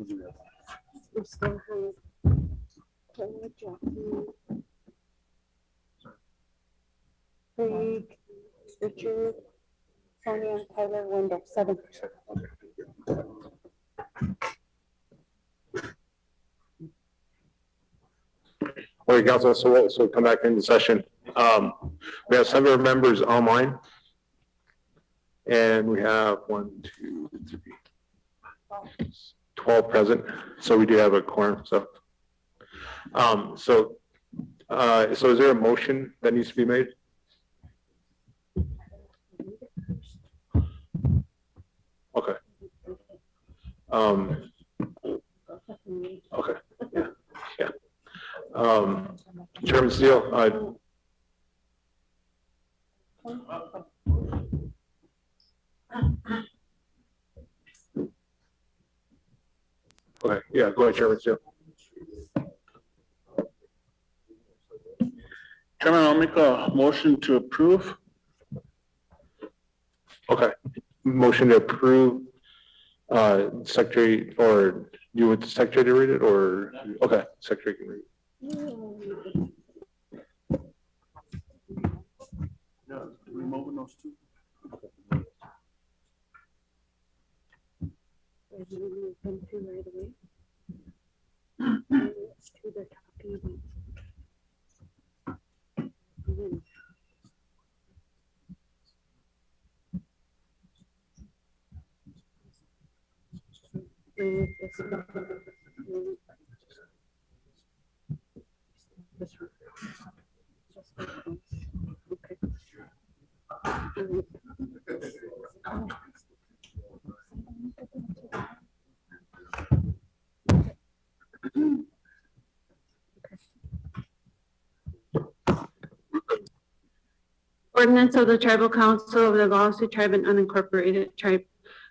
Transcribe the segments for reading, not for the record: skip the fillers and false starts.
We still have Kelly, Jackie, Craig, Richard, Sonia, Tyler, Wendell, 7. Okay, council, so we'll come back into session. We have 7 members online. And we have 1, 2, 3, 12 present. So we do have a quorum. So is there a motion that needs to be made? Okay. Okay. Yeah. Chairman Steele. Okay. Yeah. Go ahead, Chairman Steele. Chairman, I'll make a motion to approve. Okay. Motion to approve. Secretary, or you want the secretary to read it, or okay, secretary can read it. Yeah, removing those 2. Remove them 2 right away. It's 2 they're talking about. Remove this one. This one. Just like this. Okay. Ordinance of the Tribal Council of the Oglala Tribe and Unincorporated Tribe.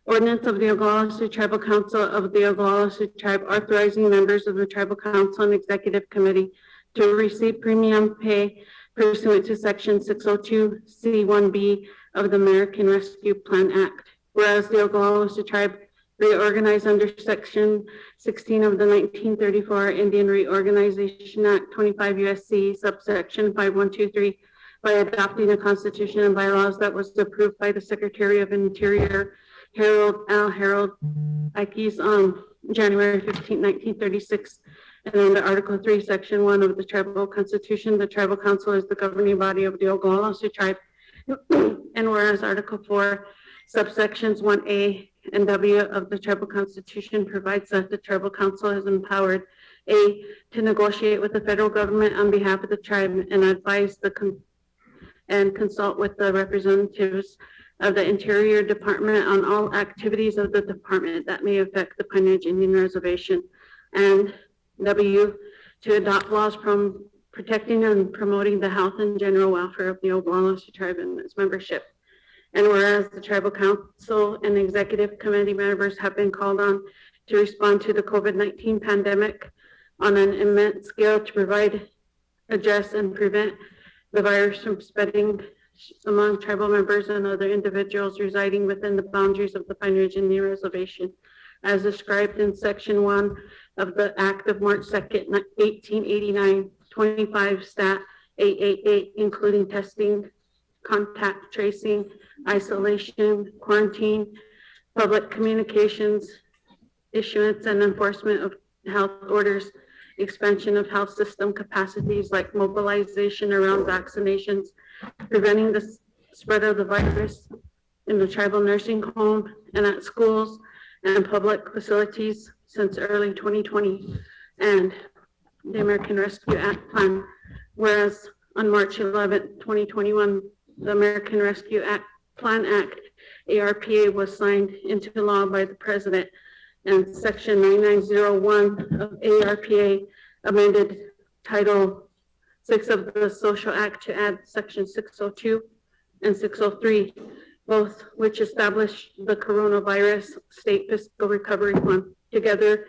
Ordinance of the Oglala Tribal Council of the Oglala Tribe authorizing members of the Tribal Council and Executive Committee to receive premium pay pursuant to Section 602 C1B of the American Rescue Plan Act. Whereas the Oglala Tribe reorganized under Section 16 of the 1934 Indian Reorganization Act 25 USC subsection 5123 by adopting a constitution and bylaws that was approved by the Secretary of Interior Harold Ikes on January 15, 1936. And under Article 3, Section 1 of the Tribal Constitution, the Tribal Council is the governing body of the Oglala Tribe. And whereas Article 4, subsections 1A and W of the Tribal Constitution provides that the Tribal Council is empowered, A, to negotiate with the federal government on behalf of the tribe and advise and consult with the representatives of the Interior Department on all activities of the department that may affect the Pine Ridge Indian Reservation, and W, to adopt laws from protecting and promoting the health and general welfare of the Oglala Tribe and its membership. And whereas the Tribal Council and Executive Committee members have been called on to respond to the COVID-19 pandemic on an immense scale to provide, address, and prevent the virus from spreading among tribal members and other individuals residing within the boundaries of the Pine Ridge Indian Reservation, as described in Section 1 of the Act of March 2nd, 1889, 25 Stat 888, including testing, contact tracing, isolation, quarantine, public communications, issuance and enforcement of health orders, expansion of health system capacities like mobilization around vaccinations, preventing the spread of the virus in the tribal nursing home and at schools and public facilities since early 2020, and the American Rescue Act plan. Whereas on March 11, 2021, the American Rescue Act Plan Act, ARPA, was signed into law by the President, and Section 9901 of ARPA amended Title 6 of the Social Act to add Section 602 and 603, both which establish the Coronavirus State Fiscal Recovery Fund, together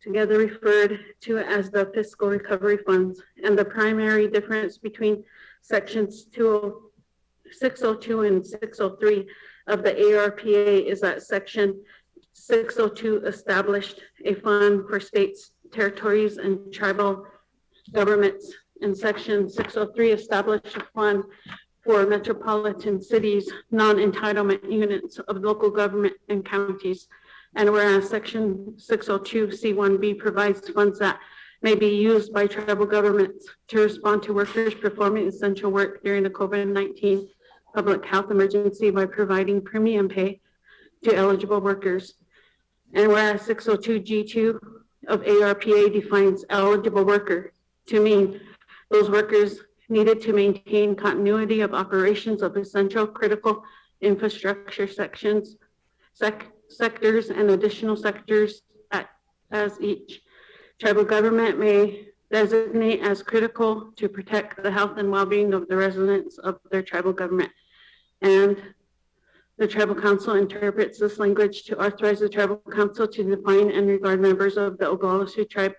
referred to as the Fiscal Recovery Funds. And the primary difference between Sections 602 and 603 of the ARPA is that Section 602 established a fund for states, territories, and tribal governments. And section 603 established a fund for metropolitan cities, non-entitlement units of local government and counties. And whereas section 602 C1B provides funds that may be used by tribal governments to respond to workers performing essential work during the COVID-19 public health emergency by providing premium pay to eligible workers. And whereas 602 G2 of ARPA defines eligible worker to mean those workers needed to maintain continuity of operations of essential critical infrastructure sectors and additional sectors as each tribal government may designate as critical to protect the health and well-being of the residents of their tribal government. And the tribal council interprets this language to authorize the tribal council to define and regard members of the Oglala Sioux Tribe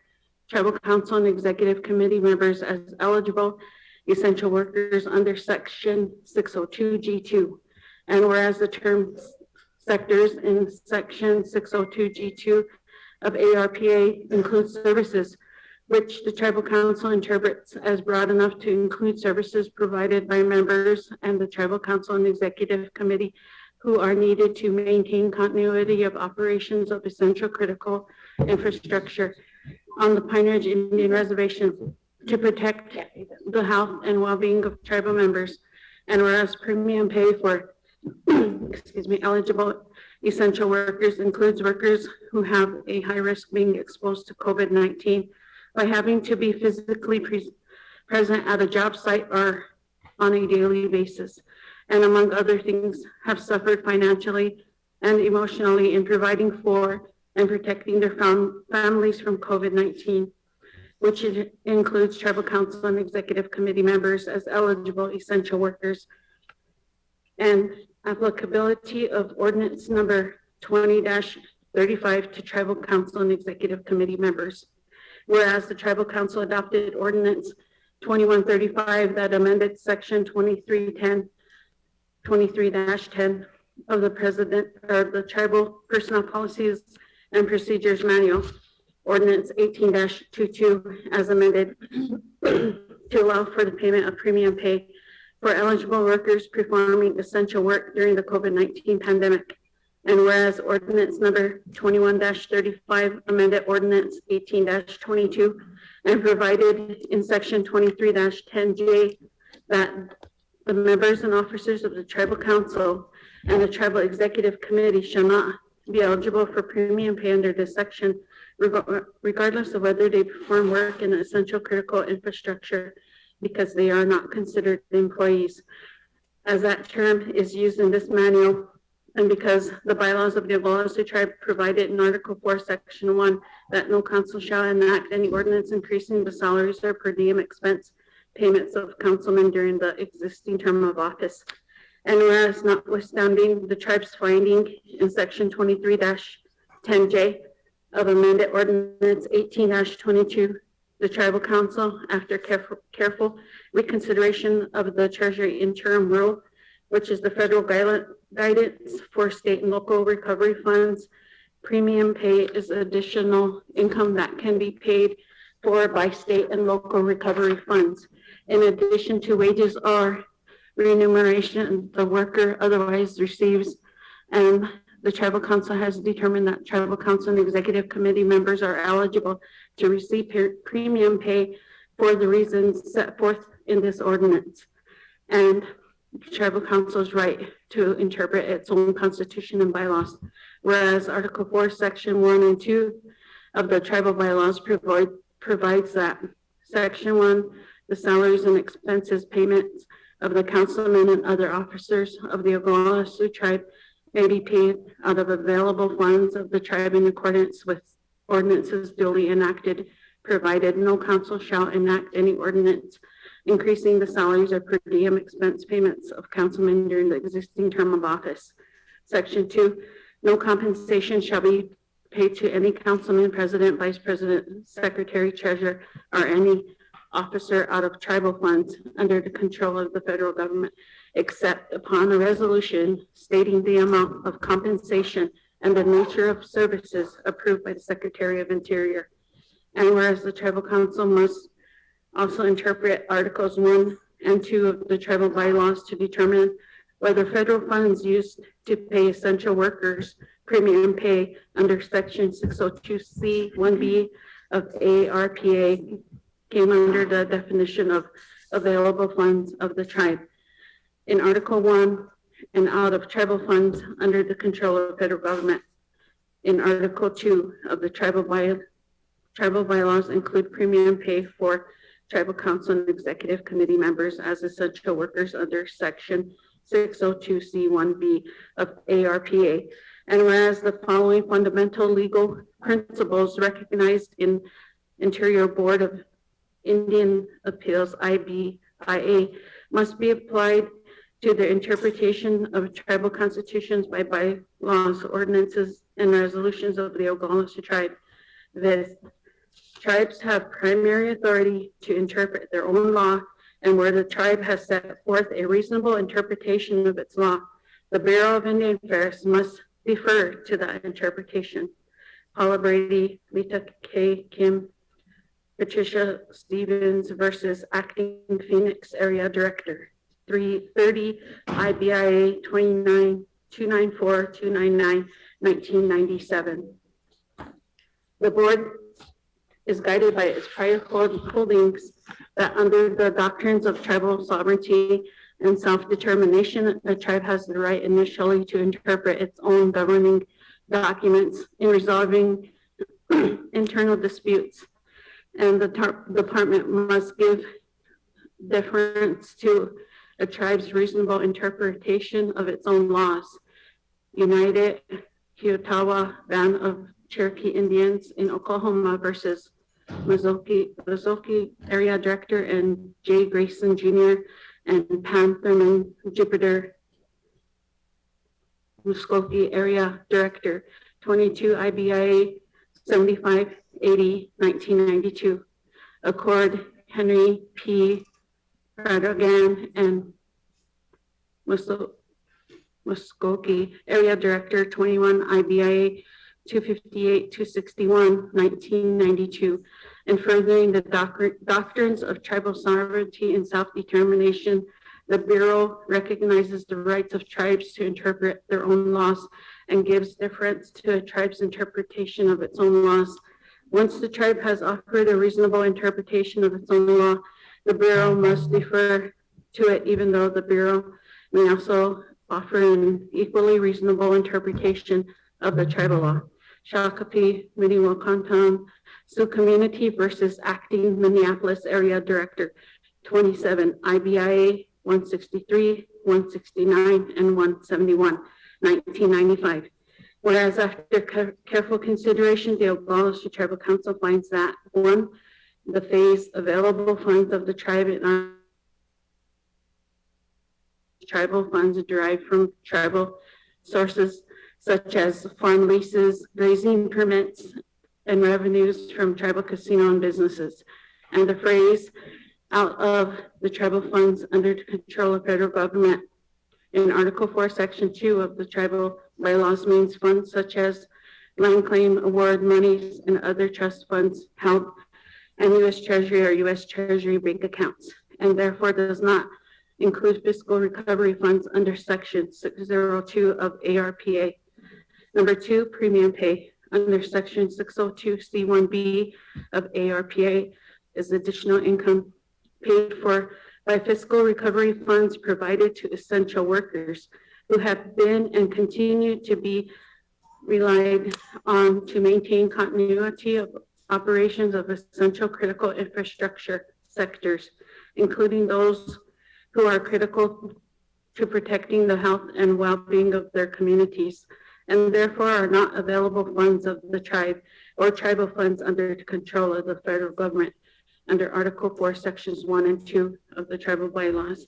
Tribal Council and Executive Committee members as eligible essential workers under section 602 G2. And whereas the term sectors in section 602 G2 of ARPA includes services, which the tribal council interprets as broad enough to include services provided by members and the tribal council and executive committee who are needed to maintain continuity of operations of essential critical infrastructure on the Pine Ridge Indian Reservation to protect the health and well-being of tribal members. And whereas premium pay for eligible essential workers includes workers who have a high risk being exposed to COVID-19 by having to be physically present at a job site or on a daily basis, and among other things, have suffered financially and emotionally in providing for and protecting their families from COVID-19, which includes tribal council and executive committee members as eligible essential workers. And applicability of ordinance number 20-35 to tribal council and executive committee members. Whereas the tribal council adopted ordinance 2135 that amended section 2310 of the president or the tribal personnel policies and procedures manual, ordinance 18-22 as amended to allow for the payment of premium pay for eligible workers performing essential work during the COVID-19 pandemic. And whereas ordinance number 21-35 amended ordinance 18-22 and provided in section 23-10J that the members and officers of the tribal council and the tribal executive committee shall not be eligible for premium pay under this section, regardless of whether they perform work in essential critical infrastructure, because they are not considered employees, as that term is used in this manual, and because the bylaws of the Oglala Sioux Tribe provided in Article 4, Section 1, that no council shall enact any ordinance increasing the salaries or per diem expense payments of councilmen during the existing term of office. And whereas notwithstanding the tribe's finding in Section 23-10J of amended ordinance 18-22, the tribal council, after careful reconsideration of the Treasury interim rule, which is the federal guidance for state and local recovery funds, premium pay is additional income that can be paid for by state and local recovery funds, in addition to wages or remuneration the worker otherwise receives. And the tribal council has determined that tribal council and executive committee members are eligible to receive premium pay for the reasons set forth in this ordinance. And tribal council's right to interpret its own constitution and bylaws. Whereas Article 4, Section 1 and 2 of the tribal bylaws provides that Section 1, the salaries and expenses payments of the councilmen and other officers of the Oglala Sioux Tribe may be paid out of available funds of the tribe in accordance with ordinances duly enacted, provided no council shall enact any ordinance increasing the salaries or per diem expense payments of councilmen during the existing term of office. Section 2, no compensation shall be paid to any councilman, president, vice president, secretary, treasurer, or any officer out of tribal funds under the control of the federal government, except upon a resolution stating the amount of compensation and the nature of services approved by the Secretary of Interior. And whereas the tribal council must also interpret Articles 1 and 2 of the tribal bylaws to determine whether federal funds used to pay essential workers premium pay under Section 602C1B of ARPA came under the definition of available funds of the tribe. In Article 1, and out of tribal funds under the control of federal government. In Article 2 of the tribal bylaws include premium pay for tribal council and executive committee members as essential workers under Section 602C1B of ARPA. And whereas the following fundamental legal principles recognized in Interior Board of Indian Appeals, IBIA, must be applied to the interpretation of tribal constitutions by bylaws, ordinances, and resolutions of the Oglala tribe. The tribes have primary authority to interpret their own law, and where the tribe has set forth a reasonable interpretation of its law, the Bureau of Indian Affairs must defer to that interpretation. Paula Brady, Lita K. Kim, Patricia Stevens versus Acting Phoenix Area Director, 330 IBIA 294-299, 1997. The board is guided by its prior holdings that under the doctrines of tribal sovereignty and self-determination, a tribe has the right initially to interpret its own governing documents in resolving internal disputes, and the department must give deference to a tribe's reasonable interpretation of its own laws. United Kiotawa Band of Cherokee Indians in Oklahoma versus Mazoki Area Director and Jay Grayson Jr. and Pam Thurman Jupiter Muskoka Area Director, 22 IBIA 7580, 1992. Accord Henry P. Radogan and Muskoka Area Director, 21 IBIA 258-261, 1992, and furthering the doctrines of tribal sovereignty and self-determination, the Bureau recognizes the rights of tribes to interpret their own laws and gives deference to a tribe's interpretation of its own laws. Once the tribe has offered a reasonable interpretation of its own law, the Bureau must defer to it, even though the Bureau may also offer an equally reasonable interpretation of the tribal law. Shakopee, Minnewakanton, Sioux Community versus Acting Minneapolis Area Director, 27, IBIA 163, 169, and 171, 1995. Whereas after careful consideration, the Oglala Tribal Council finds that 1, the phase available funds of the tribe and tribal funds derived from tribal sources such as farm leases, grazing permits, and revenues from tribal casino and businesses. And the phrase out of the tribal funds under the control of federal government in Article 4, Section 2 of the tribal bylaws means funds such as land claim award monies and other trust funds held in U.S. Treasury or U.S. Treasury bank accounts, and therefore does not include fiscal recovery funds under Section 602 of ARPA. Number 2, premium pay under Section 602C1B of ARPA is additional income paid for by fiscal recovery funds provided to essential workers who have been and continue to be relied on to maintain continuity of operations of essential critical infrastructure sectors, including those who are critical to protecting the health and well-being of their communities, and therefore are not available funds of the tribe or tribal funds under the control of the federal government under Article 4, Sections 1 and 2 of the tribal bylaws.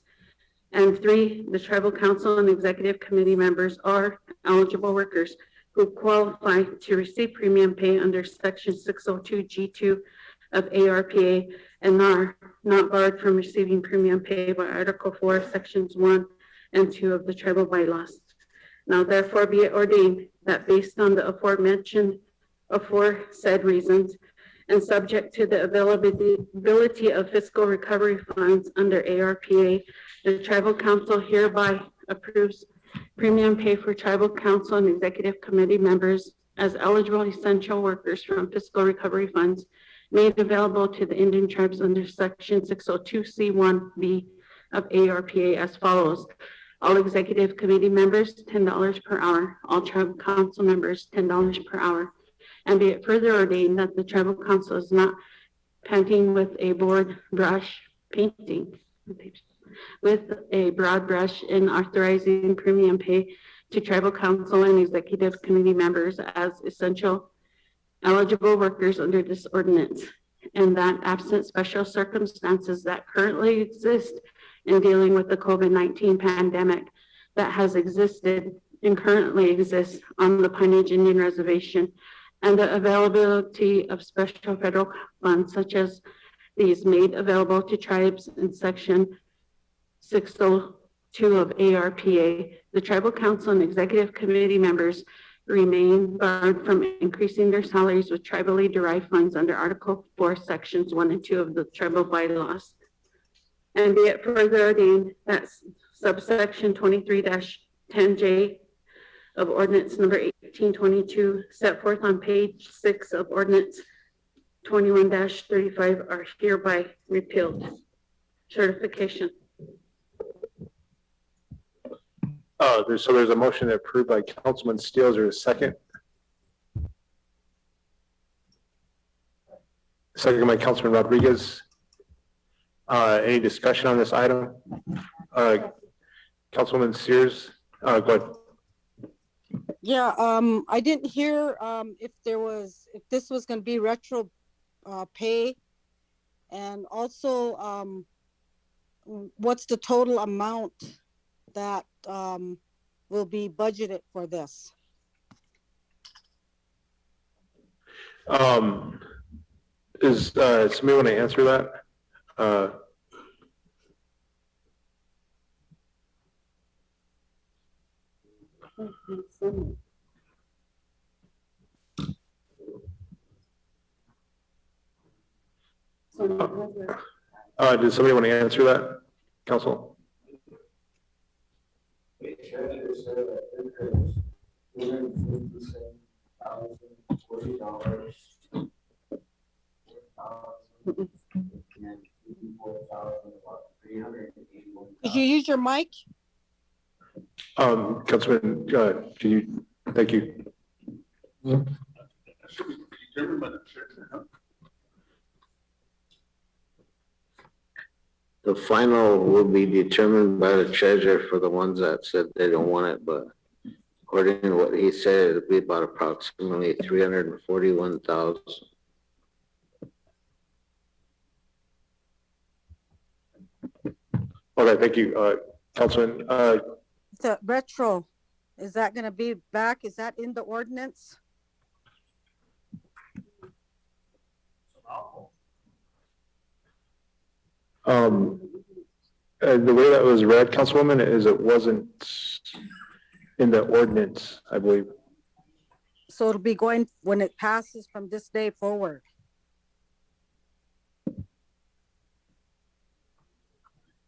And 3, the tribal council and executive committee members are eligible workers who qualify to receive premium pay under Section 602G2 of ARPA and are not barred from receiving premium pay by Article 4, Sections 1 and 2 of the tribal bylaws. Now therefore be it ordained that based on the aforesaid reasons and subject to the availability of fiscal recovery funds under ARPA, the tribal council hereby approves premium pay for tribal council and executive committee members as eligible essential workers from fiscal recovery funds made available to the Indian tribes under section 602C1B of ARPA as follows. All executive committee members, $10 per hour. All tribal council members, $10 per hour. And be it further ordained that the tribal council is not painting with a broad brush in authorizing premium pay to tribal council and executive committee members as essential eligible workers under this ordinance, and that absent special circumstances that currently exist in dealing with the COVID-19 pandemic that has existed and currently exists on the Pine Ridge Indian Reservation, and the availability of special federal funds such as these made available to tribes in section 602 of ARPA, the tribal council and executive committee members remain barred from increasing their salaries with tribally derived funds under Article 4, Sections 1 and 2 of the tribal bylaws. And be it further ordained that subsection 23-10J of ordinance number 1822 set forth on page 6 of ordinance 21-35 are hereby repealed. Certification. So there's a motion approved by Councilman Steele. Is there a second? Second by Councilman Rodriguez. Any discussion on this item? Councilwoman Sears, go ahead. Yeah, I didn't hear if this was going to be retro pay, and also what's the total amount that will be budgeted for this? Is somebody want to answer that? Does somebody want to answer that, Council? Did you use your mic? Councilman, can you, thank you. The final will be determined by the treasurer for the ones that said they don't want it, but according to what he said, it'll be about approximately 341,000. Okay, thank you, Councilman. The retro, is that going to be back? Is that in the ordinance? The way that was read, Councilwoman, is it wasn't in the ordinance, I believe. So it'll be going when it passes from this day forward.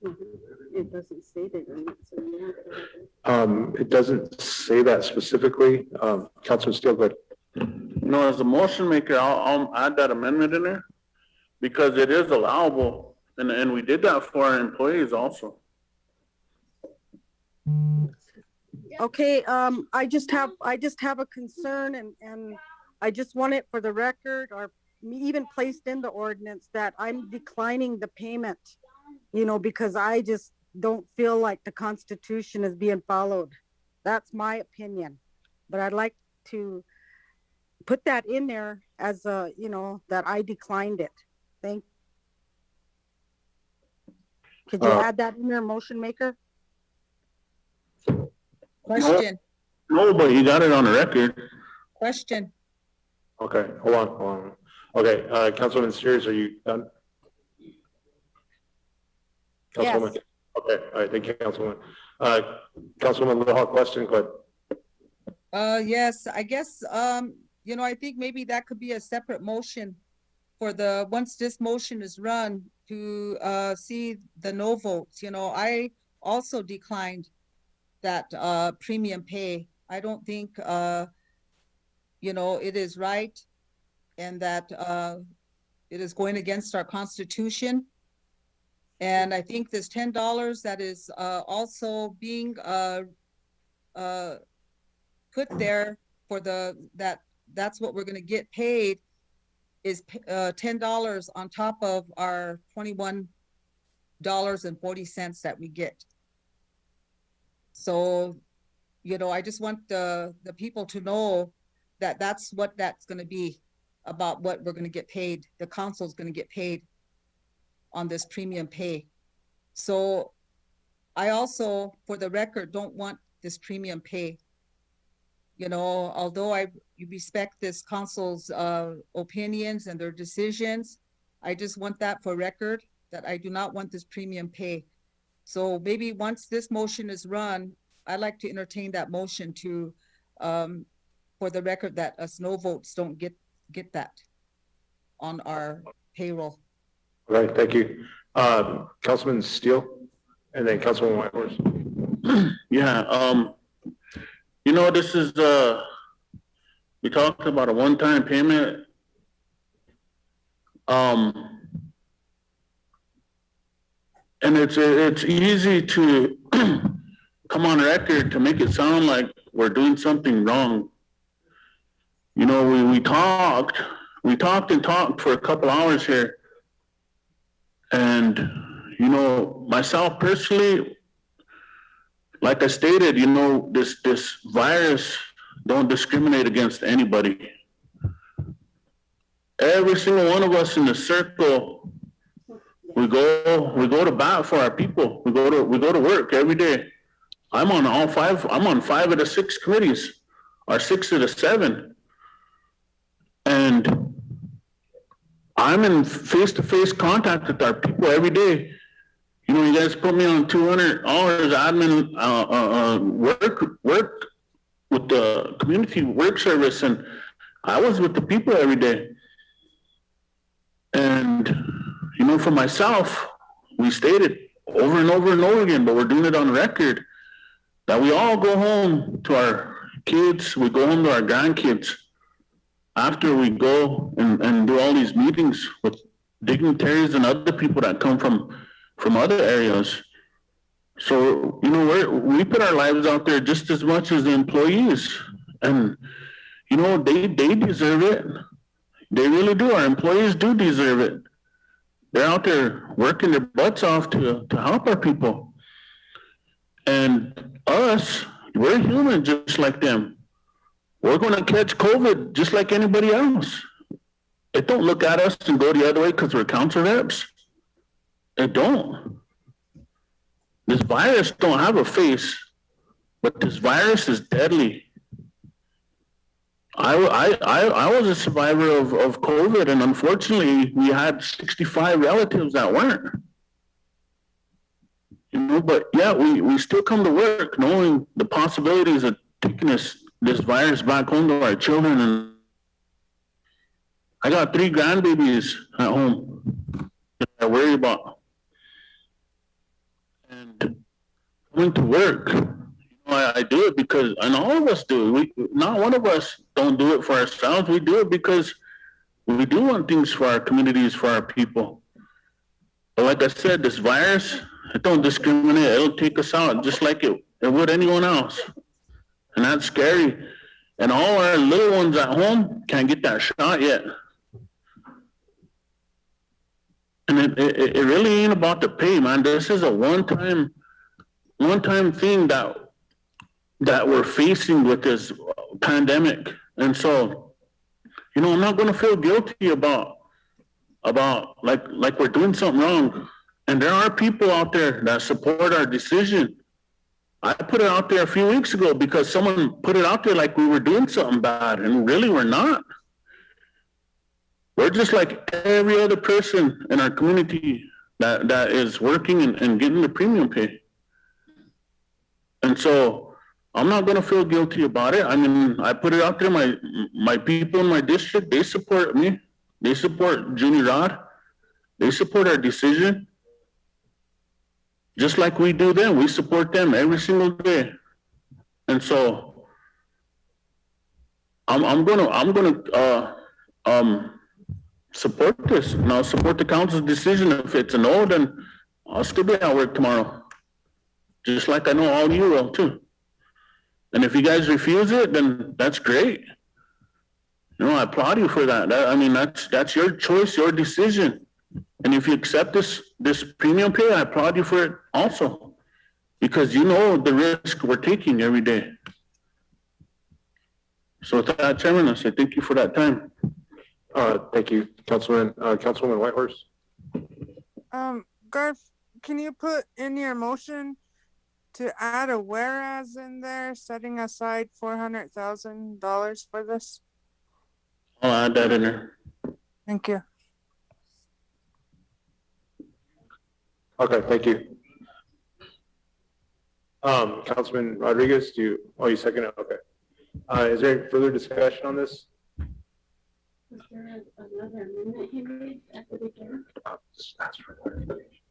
It doesn't state it. It doesn't say that specifically. Councilman Steele, go ahead. No, as a motion maker, I'll add that amendment in there because it is allowable, and we did that for our employees also. Okay, I just have a concern, and I just want it for the record, or even placed in the ordinance, that I'm declining the payment, because I just don't feel like the Constitution is being followed. That's my opinion, but I'd like to put that in there as a, that I declined it. Could you add that in there, motion maker? Question, No, but you got it on the record. question. Okay, hold on. Okay, Councilwoman Sears, are you done? Councilwoman? Okay, all right, thank you, Councilwoman. Councilwoman Little, question, go ahead. Yes, I guess, I think maybe that could be a separate motion for once this motion is run to, see the no votes. I also declined that, premium pay. I don't think, it is right and that, it is going against our constitution. And I think this $10 that is, also being, put there for that's what we're gonna get paid is, $10 on top of our $21.40 that we get. So, I just want the people to know that that's what that's gonna be about, what we're gonna get paid. The council's gonna get paid on this premium pay. So I also, for the record, don't want this premium pay. Although I respect this council's, opinions and their decisions, I just want that for record, that I do not want this premium pay. So maybe once this motion is run, I'd like to entertain that motion to, for the record, that us no votes don't get that on our payroll. All right, thank you. Councilman Steele and then Councilman Whitehorse. Yeah, this is, we talked about a one-time payment. And it's easy to come on record to make it sound like we're doing something wrong. We talked and talked for a couple hours here. And, myself personally, like I stated, this virus don't discriminate against anybody. Every single one of us in the circle, we go to bat for our people. We go to work every day. I'm on 5 of the 6 committees, or 6 of the 7. And I'm in face-to-face contact with our people every day. You guys put me on 200 hours admin work with the community work service, and I was with the people every day. And for myself, we stated over and over and over again, but we're doing it on record, that we all go home to our kids, we go home to our grandkids after we go and do all these meetings with dignitaries and other people that come from other areas. So, we put our lives out there just as much as the employees. And, they deserve it. They really do. Our employees do deserve it. They're out there working their butts off to help our people. And us, we're human just like them. We're going to catch COVID just like anybody else. It don't look at us and go the other way because we're council reps. It don't. This virus don't have a face, but this virus is deadly. I was a survivor of COVID, and unfortunately, we had 65 relatives that weren't. But yeah, we still come to work knowing the possibilities of taking this virus back home to our children. And I got 3 grandbabies at home that I worry about. And coming to work, I do it because, and all of us do. Not one of us don't do it for ourselves. We do it because we do want things for our communities, for our people. But like I said, this virus, it don't discriminate. It'll take us out just like it would anyone else. And that's scary. And all our little ones at home can't get that shot yet. And it really ain't about the pay, man. This is a one-time thing that we're facing with this pandemic. And so, I'm not going to feel guilty about like we're doing something wrong. And there are people out there that support our decision. I put it out there a few weeks ago because someone put it out there like we were doing something bad, and really we're not. We're just like every other person in our community that is working and getting the premium pay. And so I'm not gonna feel guilty about it. I mean, I put it out there, my people in my district, they support me. They support Junior Rod. They support our decision. Just like we do them, we support them every single day. And so I'm gonna support this, and I'll support the council's decision. If it's a no, then I'll still be at work tomorrow. Just like I know all you will too. And if you guys refuse it, then that's great. You know, I applaud you for that. I mean, that's your choice, your decision. And if you accept this premium pay, I applaud you for it also. Because you know the risk we're taking every day. So with that, Chairman, I say thank you for that time. Thank you, Councilwoman Whitehorse. Garf, can you put in your motion to add a whereas in there, setting aside $400,000 for this? I'll add that in there. Thank you. Okay, thank you. Councilman Rodriguez, you second it? Okay. Is there any further discussion on this? Was there another amendment he made at the beginning? Just ask for clarification.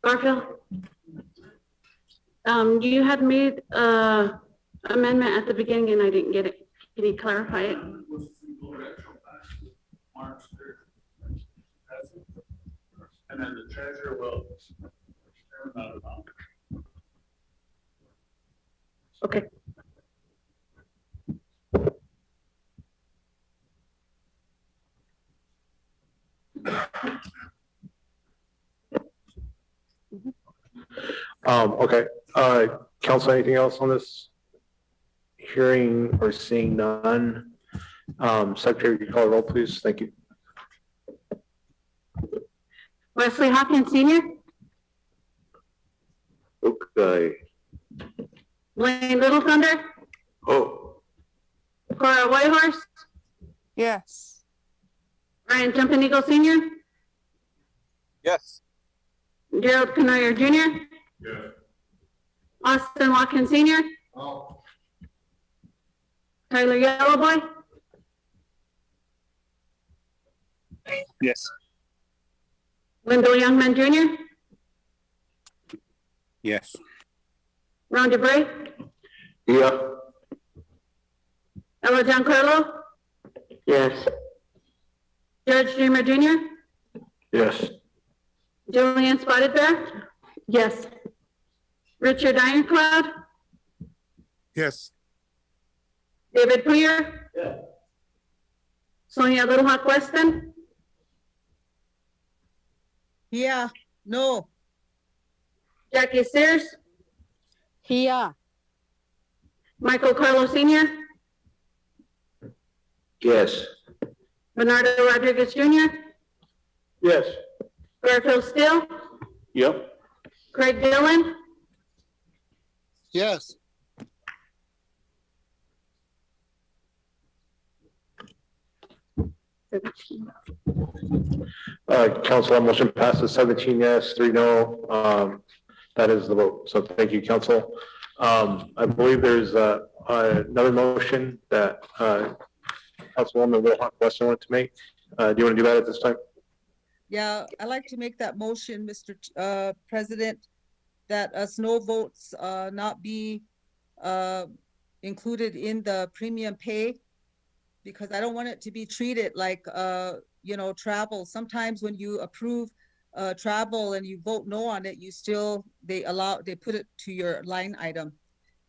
Garfield? You had made a amendment at the beginning and I didn't get it. Can you clarify it? And then the treasurer will. Okay. Okay, council, anything else on this? Hearing or seeing none. Secretary, can you call the roll, please? Thank you. Wesley Hawkins Senior, Okay. Blaine Little Thunder, Oh, Cora Whitehorse, Yes. Ryan Jumping Eagle Senior, Yes. Gerald Canoyer Jr., Yes. Austin Watkins Senior, Tyler Yellowboy, Yes. Wendell Youngman Jr., Yes. Ron DeBrey, yeah. Ella Giancarlo, Yes. Judge Dreamer Jr., Yes. Julian Spotted Bear, yes, Richard Ironclad, Yes. David Poyer, Sonia Little Hawk Weston, Yeah, no, Jackie Sears, Here. Michael Carlo Senior, Yes. Bernardo Rodriguez Jr., Yes. Garfield Steele, Yep. Craig Dillon, Yes. Council, motion passes 17 yes, 3 no. That is the vote. So thank you, council. I believe there's another motion that Councilwoman Wilhawk Weston wanted to make. Do you want to do that at this time? yeah, I'd like to make that motion, Mr. President, that us no votes not be included in the premium pay, because I don't want it to be treated like, you know, travel. Sometimes when you approve travel and you vote no on it, you still, they put it to your line item.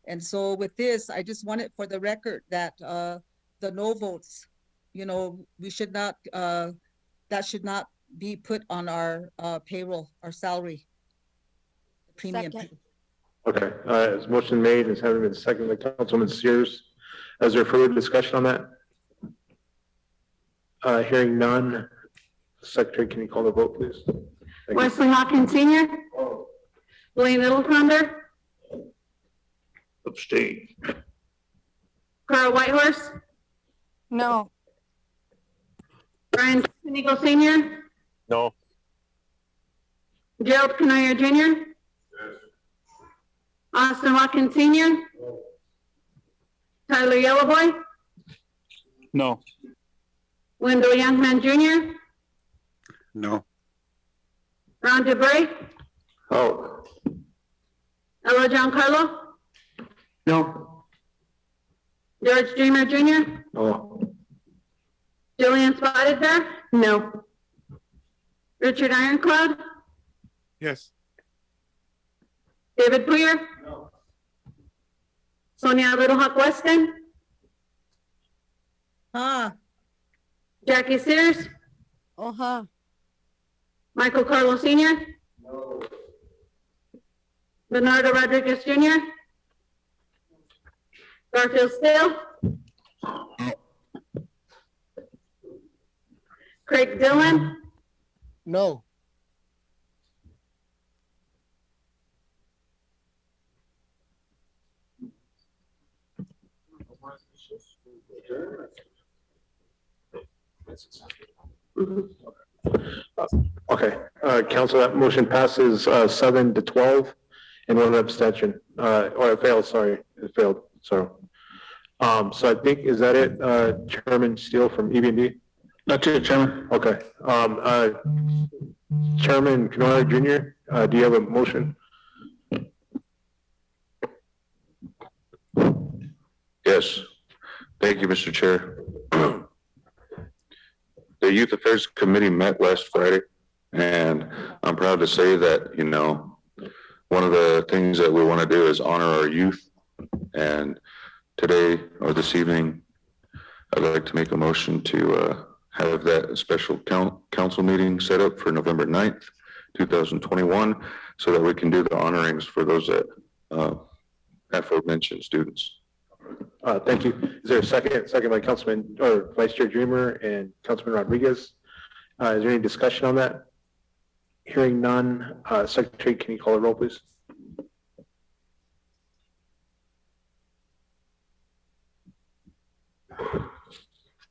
And so with this, I just want it for the record that the no votes, you know, we should not, that should not be put on our payroll, our salary. Premium Second. pay. Okay, it's motion made and having been seconded by Councilwoman Sears. Is there further discussion on that? Hearing none. Secretary, can you call the vote, please? Thank you. Wesley Hawkins Senior, Blaine Little Thunder, Abstain. Cora Whitehorse, No. Ryan Jumping Eagle Senior, No. Gerald Canoyer Jr., Austin Watkins Senior, Tyler Yellowboy, No. Wendell Youngman Junior, No. Ron DeBrey, Oh. Ella Giancarlo, No. George Dreamer Junior, Oh. Jillian Spotted Bear, no. Richard Ironclad, Yes. David Poyer, Sonia Little Hawk Weston, Jackie Sears, Michael Carlo Senior, Bernardo Rodriguez Junior, Garfield Steele, Craig Dillon, No. Okay, council, that motion passes 7-12 and one abstention, or it failed, sorry, it failed, so. So I think, is that it, Chairman Steele from EB&D? That's it, Chairman. Okay, Chairman Canora Junior, do you have a motion? Yes, thank you, Mr. Chair. The Youth Affairs Committee met last Friday, and I'm proud to say that, you know, one of the things that we want to do is honor our youth. And today, or this evening, I'd like to make a motion to have that special council meeting set up for November 9th, 2021, so that we can do the honorings for those that aforementioned students. Thank you. Is there a second? Second by Councilman or Vice Chair Dreamer and Councilman Rodriguez. Is there any discussion on that? Hearing none, Secretary, can you call the roll, please?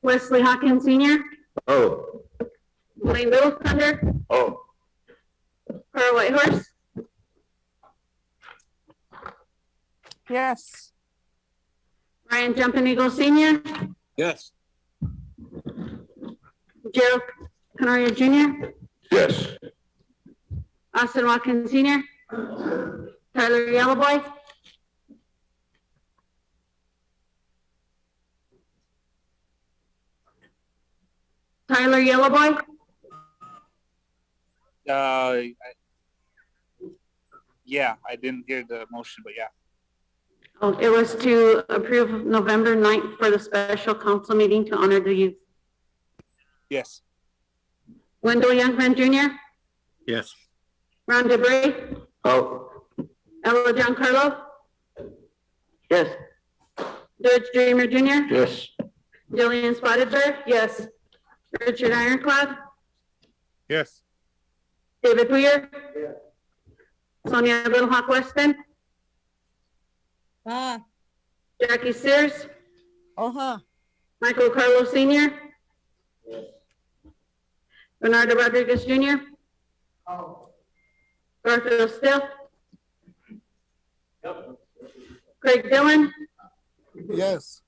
Wesley Hawkins Senior, Oh. Blaine Little Thunder, Oh. Carl Whitehorse, Yes. Ryan Jumping Eagle Senior, Yes. Gerald Canario Junior, Yes. Austin Watkins Senior, Tyler Yellowboy, Tyler Yellowboy, Yeah, I didn't hear the motion, but yeah. oh, it was to approve November 9th for the special council meeting to honor the youth. Yes. Wendell Youngman Junior, Yes. Ron DeBrey, Oh. Ella Giancarlo, Yes. George Dreamer Junior, Yes. Jillian Spotted Bear, yes. Richard Ironclad, Yes. David Poyer, Sonia Little Hawk Weston, Jackie Sears, Michael Carlo Senior, Bernardo Rodriguez Junior, Garfield Steele, Craig Dillon, Yes.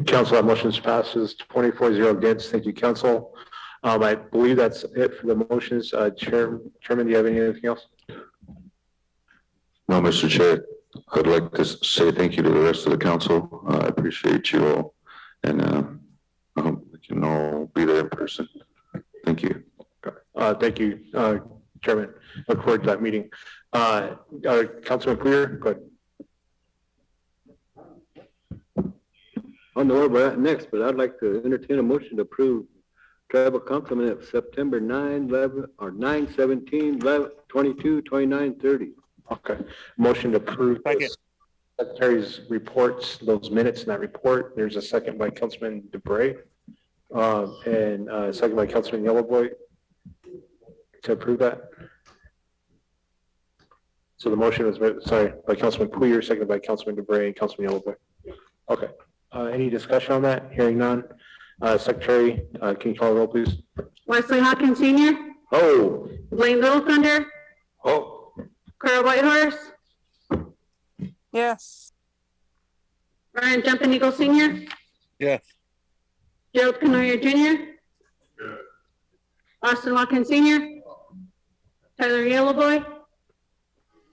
Council, that motion passes 24-0 against. Thank you, council. I believe that's it for the motions. Chairman, do you have anything else? No, Mr. Chair, I'd like to say thank you to the rest of the council. I appreciate you all, and I hope we can all be there in person. Thank you. Thank you, Chairman. Look forward to that meeting. Councilman Poyer, go ahead. I don't know where we're at next, but I'd like to entertain a motion to approve tribal council minutes September 9, 11, or 9, 17, 11, 22, 29, 30. Okay. Motion to approve the Secretary's reports, those minutes in that report. There's a second by Councilman DeBrey, and a second by Councilman Yellowboy to approve that. So the motion was, sorry, by Councilman Poyer, seconded by Councilman DeBrey and Councilman Yellowboy. Okay. Any discussion on that? Hearing none. Secretary, can you call the roll, please? Wesley Hawkins Senior, Oh. Blaine Little Thunder, Oh. Carl Whitehorse, Yes. Ryan Jumping Eagle Senior, Yes. Gerald Canoyer Junior, Austin Watkins Senior, Tyler Yellowboy,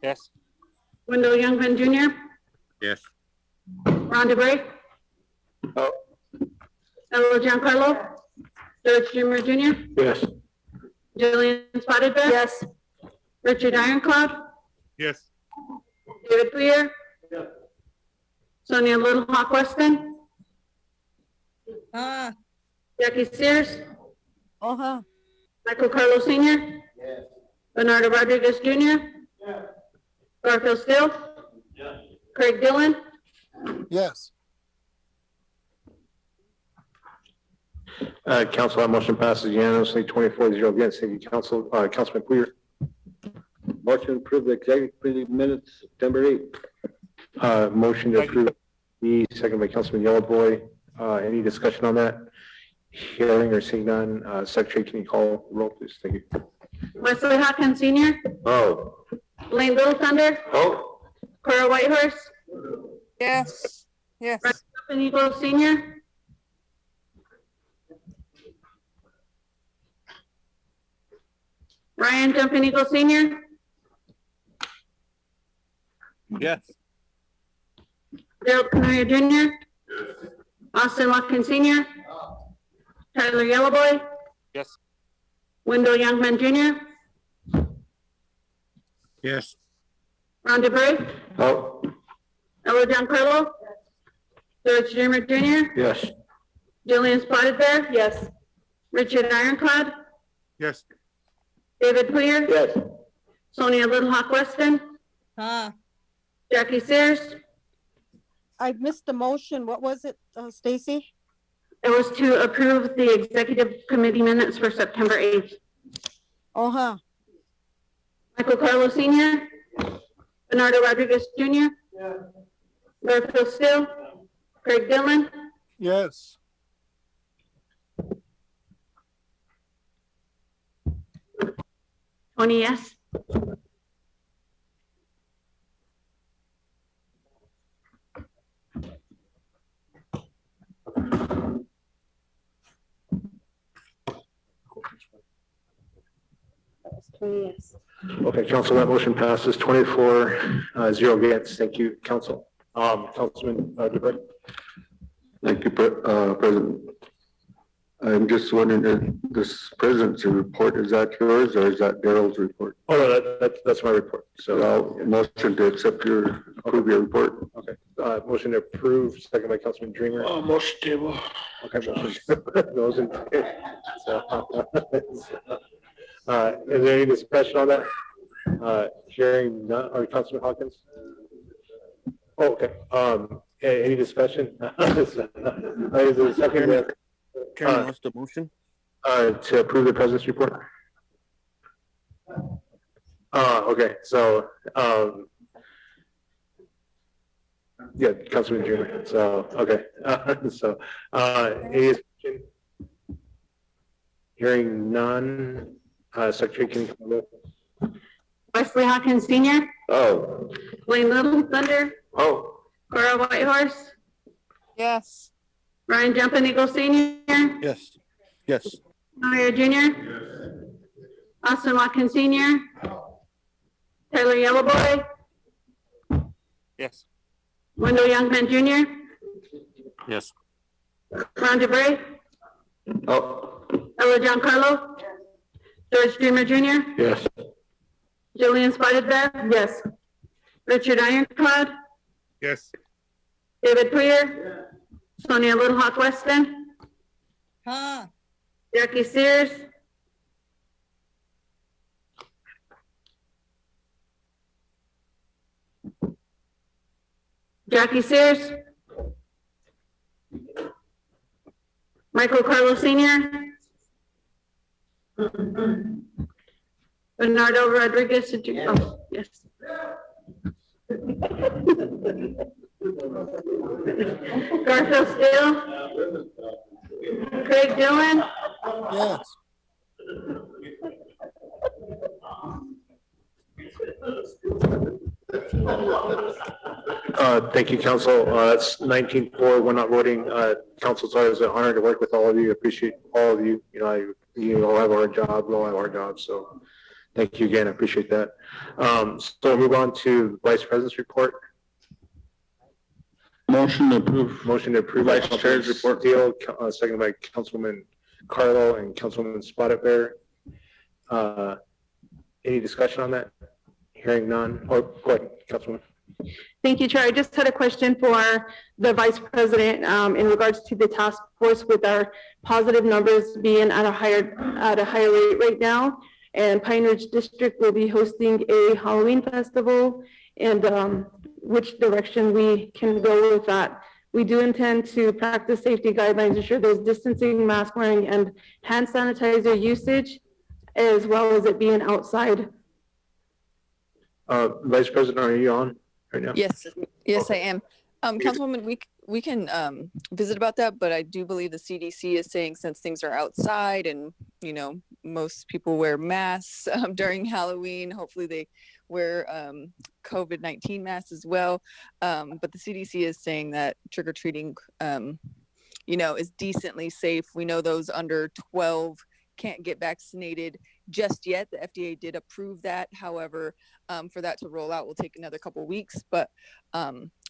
Yes. Wendell Youngman Junior, Yes. Ron DeBrey, Oh. Ella Giancarlo, George Junior Junior, Yes. Jillian Spotted Bear. Yes. Richard Ironclad, Yes. David Poyer. Sonia Little Hawk Weston, Ah, Jackie Sears, Uh-huh. Michael Carlo Senior. Bernardo Rodriguez Junior. Garfield Still. Craig Dillon, Yes. Council, that motion passes unanimously, 24-0 against. Thank you, Council. Councilman Poyer. Motion to approve the executive minutes, September 8th. Motion to Thank you. approve, the second by Councilman Yellowboy. Any discussion on that? Hearing or seeing none, Secretary, can you call roll, please? Thank you. Wesley Hawkins Senior, Oh. Blaine Little Thunder, Oh. Cora Whitehorse, Yes. Yes. Jumping Eagle Senior, Ryan Jumping Eagle Senior, Yes. Gerald Canoyer Junior, Austin Watkins Senior, Tyler Yellowboy, Yes. Wendell Youngman Junior, Yes. Ron DeBrey, Oh. Ella Giancarlo, George Junior Junior, Yes. Jillian Spotted Bear. Yes. Richard Ironclad, Yes. David Poyer. Yes. Sonia Little Hawk Weston, ah, Jackie Sears. I missed the motion. What was it, Stacy? It was to approve the executive committee minutes for September 8th. Uh-huh. Michael Carlo Senior, Bernardo Rodriguez Junior, Garfield Still, Craig Dillon, Yes. 20 yes. Okay, Council, that motion passes 24-0 against. Thank you, Council. Councilman DeBrey. Thank you, President. I'm just wondering if this president's report, is that yours or is that Darrell's report? Oh, no, that's my report. So, So motion to approve your report. okay, motion to approve, second by Councilman Dreamer. Motion table. Okay, motion. Those in favor. So, is there any discussion on that? Hearing none, or Councilman Hawkins? Oh, okay, any discussion? Is there a second? Karen, what's the motion? To approve the president's report? Okay, so, yeah, Councilman Dreamer, so, okay, so, any discussion? Hearing none, Secretary, can you call the roll? Wesley Hawkins Senior, Oh. Blaine Little Thunder, Oh. Cora Whitehorse, Yes. Ryan Jumping Eagle Senior, Yes. Yes. Canoyer Junior, Austin Watkins Senior, Tyler Yellowboy, Yes. Wendell Youngman Junior, Yes. Ron DeBrey, Oh. Ella Giancarlo, George Junior Junior, Yes. Jillian Spotted Bear. Yes. Richard Ironclad, Yes. David Poyer, Sonia Little Hawk Weston, ah, Jackie Sears, Michael Carlo Senior, Bernardo Rodriguez, oh, yes. Garfield Still, Craig Dillon, Yes. Thank you, council. That's 19-4. We're not voting. Council, it's always an honor to work with all of you. Appreciate all of you. You know, you all have our job, we all have our jobs. So thank you again. I appreciate that. So we'll move on to Vice President's report. Motion to approve. Motion to approve by Vice Chair's report. Steele, second by Councilwoman Carlo and Councilwoman Spotted Bear. Any discussion on that? Hearing none. Oh, go ahead, Councilwoman. Thank you, Chair. I just had a question for the Vice President in regards to the task force with our positive numbers being at a higher rate right now. And Pine Ridge District will be hosting a Halloween festival, and which direction we can go with that. We do intend to practice safety guidelines, ensure there's distancing, mask wearing, and hand sanitizer usage, as well as it being outside. Vice President, are you on right now? Yes, I am. Councilwoman, we can visit about that, but I do believe the CDC is saying since things are outside and, you know, most people wear masks during Halloween, hopefully they wear COVID-19 masks as well. But the CDC is saying that trick-or-treating, you know, is decently safe. We know those under 12 can't get vaccinated just yet. The FDA did approve that. However, for that to roll out will take another couple of weeks. But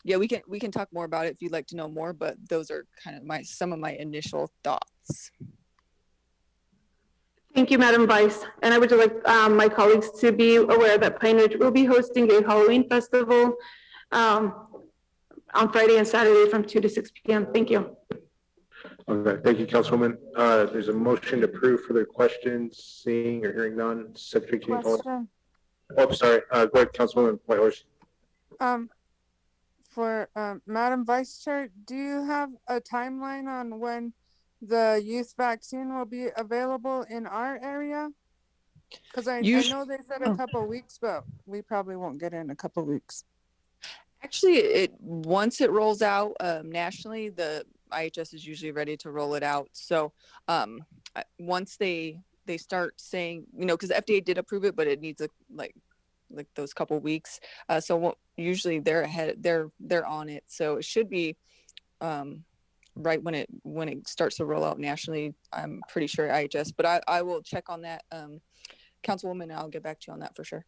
yeah, we can talk more about it if you'd like to know more. But those are kind of some of my initial thoughts. Thank you, Madam Vice. And I would like my colleagues to be aware that Pine Ridge will be hosting a Halloween festival on Friday and Saturday from 2 to 6 p.m. Thank you. Okay, thank you, Councilwoman. There's a motion to approve. Further questions? Seeing or hearing none. Secretary, can you call? Question. Oh, sorry. Go ahead, Councilwoman Whitehorse. For Madam Vice Chair, do you have a timeline on when the youth vaccine will be available in our area? Because I know they said a couple of weeks, but we probably won't get it in a couple of weeks. Actually, once it rolls out nationally, the IHS is usually ready to roll it out. So once they start saying, you know, because the FDA did approve it, but it needs like those couple weeks. So usually they're ahead, they're on it. So it should be right when it starts to roll out nationally. I'm pretty sure IHS, but I will check on that, Councilwoman, and I'll get back to you on that for sure.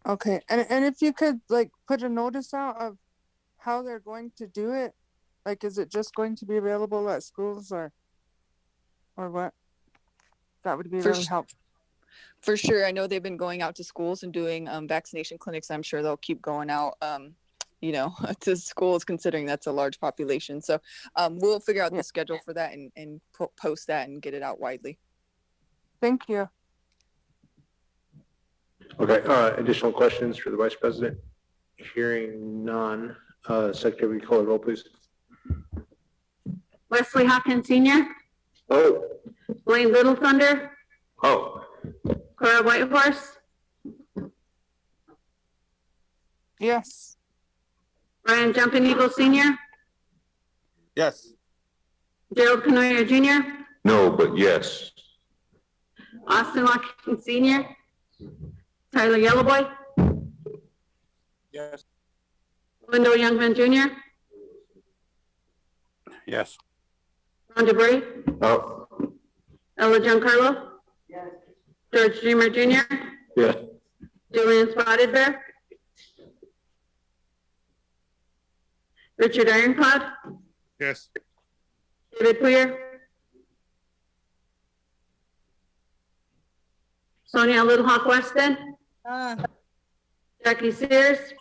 Okay, and if you could like put a notice out of how they're going to do it, like is it just going to be available at schools or what? That would be really helpful. For sure. I know they've been going out to schools and doing vaccination clinics. I'm sure they'll keep going out, you know, to schools, considering that's a large population. So we'll figure out the schedule for that and post that and get it out widely. Thank you. Okay, additional questions for the Vice President? Hearing none. Secretary, will you call the roll, please? Wesley Hawkins Sr. Oh. Blaine Little Thunder. Oh. Cora Whitehorse. Yes. Brian Jumping Eagle Sr. Yes. Gerald Canoyer Jr. No, but yes. Austin Watkins Sr. Tyler Yellowboy. Yes. Wendell Youngman Jr. Yes. Ron DeBrey. Oh. Ella Giancarlo. Yes. George Dreamer Jr. Yeah. Julian Spotted Bear. Richard Ironclad. Yes. David Poyer. Sonia Little Hawk Weston. Jackie Sears.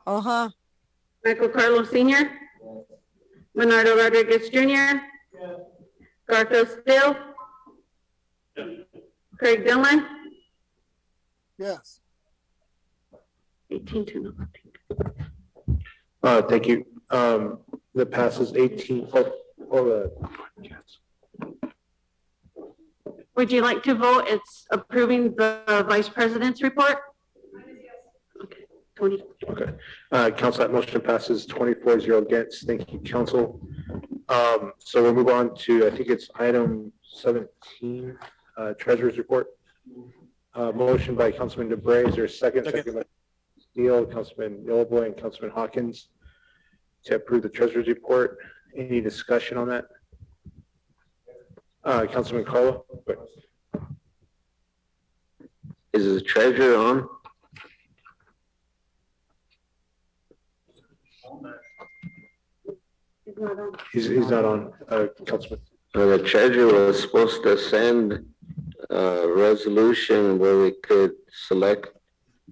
Michael Carlo Sr. Bernardo Rodriguez Jr. Garfield Still. Craig Dillon. Yes. 18 to 0. Thank you. That passes 18. Would you like to vote? It's approving the Vice President's report? Okay, 20. Okay. Council, that motion passes 24-0 against. Thank you, Council. So we'll move on to, I think it's item 17, Treasurer's report. Motion by Councilman DeBrey. Is there a second? Second. Second by Steele, Councilman Yellowboy, and Councilman Hawkins to approve the treasurer's report. Any discussion on that? Councilman Carlo? Is the treasurer on? He's not on, Councilman. The treasurer was supposed to send a resolution where we could select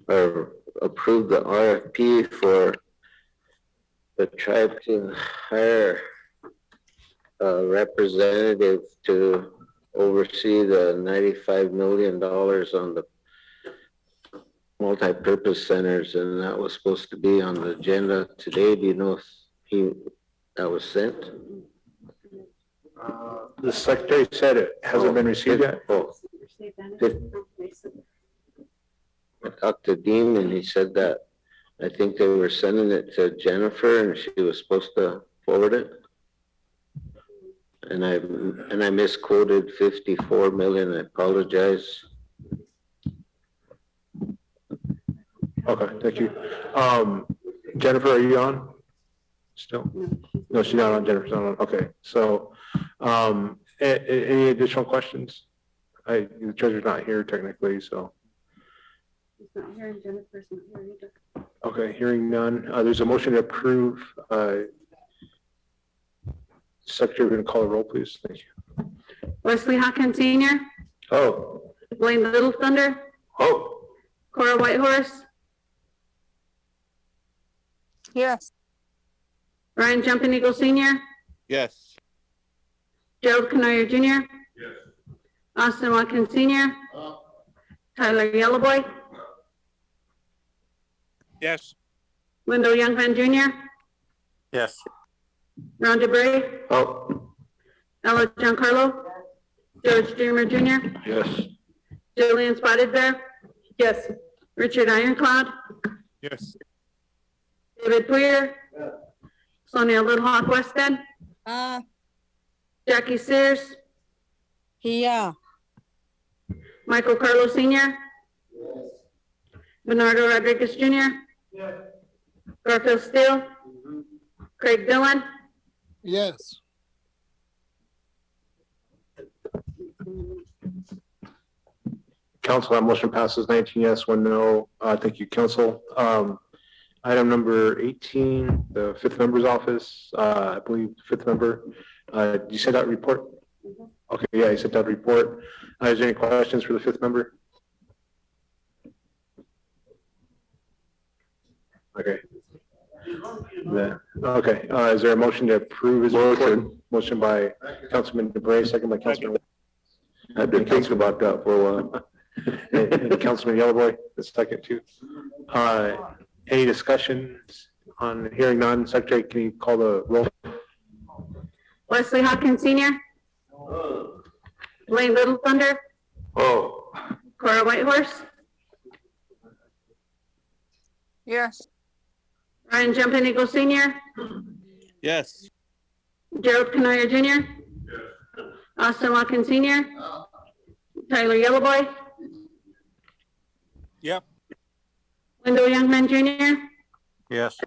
or approve the RFP for the tribe to hire a representative to oversee the $95 million on the multi-purpose centers, and that was supposed to be on the agenda today. Do you know if that was sent? The secretary said it hasn't been received yet. Oh, I talked to Dean and he said that I think they were sending it to Jennifer and she was supposed to forward it. And I misquoted 54 million. I apologize. Okay, thank you. Jennifer, are you on still? No, she's not on. Jennifer's not on. Okay, so any additional questions? The treasurer's not here technically, so. He's not here and Jennifer's not here either. Okay, hearing none. There's a motion to approve. Secretary, we're going to call a roll, please. Thank you. Wesley Hawkins Senior, Oh. Blaine Little Thunder, Oh. Cora Whitehorse, Yes. Ryan Jumping Eagle Senior, Yes. Gerald Canoyer Junior, Yes. Austin Watkins Senior, Tyler Yellowboy, Yes. Wendell Youngman Junior, Yes. Ron DeBrey, Oh. Ella Giancarlo, George Dreamer Junior, Yes. Jillian Spotted Bear, yes, Richard Ironclad, Yes. David Poyer, Sonia Little Hawk Weston, Jackie Sears, Yeah. Michael Carlo Senior, Bernardo Rodriguez Junior, Garfield Steele, Craig Dillon, Yes. Council, that motion passes 19 yes, 1 no. Thank you, council. Item number 18, the fifth member's office, I believe fifth member. You said that report? Okay, yeah, you said that report. Is there any questions for the fifth member? Okay. Okay, is there a motion to approve his report? Motion by Councilman DeBrey, second by Councilman. I've been thinking about that for a while. And Councilman Yellowboy, the second too. Any discussions on hearing none? Secretary, can you call the roll? Wesley Hawkins Senior, Blaine Little Thunder, Oh. Cora Whitehorse, Yes. Ryan Jumping Eagle Senior, Yes. Gerald Canoyer Junior, Austin Watkins Senior, Tyler Yellowboy, Yep. Wendell Youngman Junior, Yes.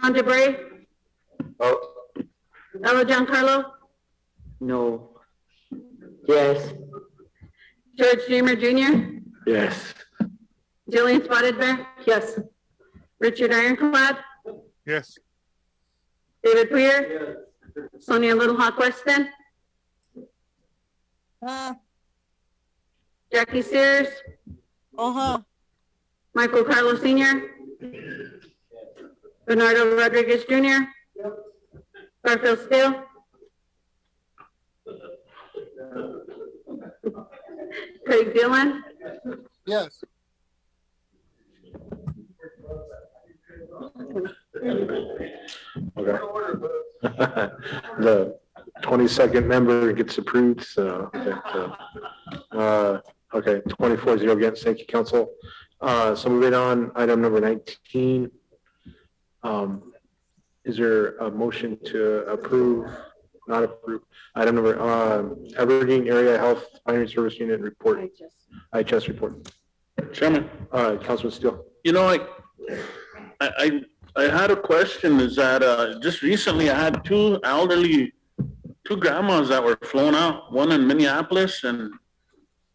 Ron DeBrey, Oh. Ella Giancarlo, No. Yes. George Dreamer Junior, Yes. Jillian Spotted Bear, yes, Richard Ironclad, Yes. David Poyer, Sonia Little Hawk Weston, Jackie Sears, Michael Carlo Senior, Bernardo Rodriguez Junior, Garfield Steele, Craig Dillon, Yes. Okay. The 22nd member gets approved, so, okay, 24-0 against. Thank you, council. So moving on, item number 19. Is there a motion to approve not approved. Item number, Aberdeen Area Health Pioneering Service Unit report, IHS report. Chairman, Councilman Steele. you know, I had a question is that, just recently I had two grandmas that were flown out, one in Minneapolis and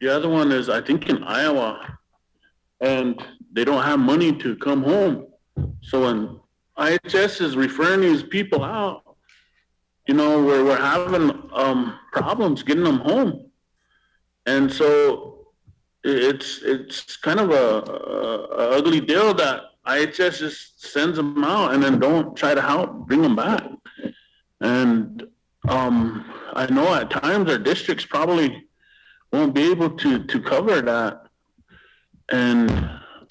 the other one is, I think, in Iowa. And they don't have money to come home. So when IHS is referring these people out, you know, we're having problems getting them home. And so it's kind of a ugly deal that IHS just sends them out and then don't try to help bring them back. And I know at times our districts probably won't be able to cover that. And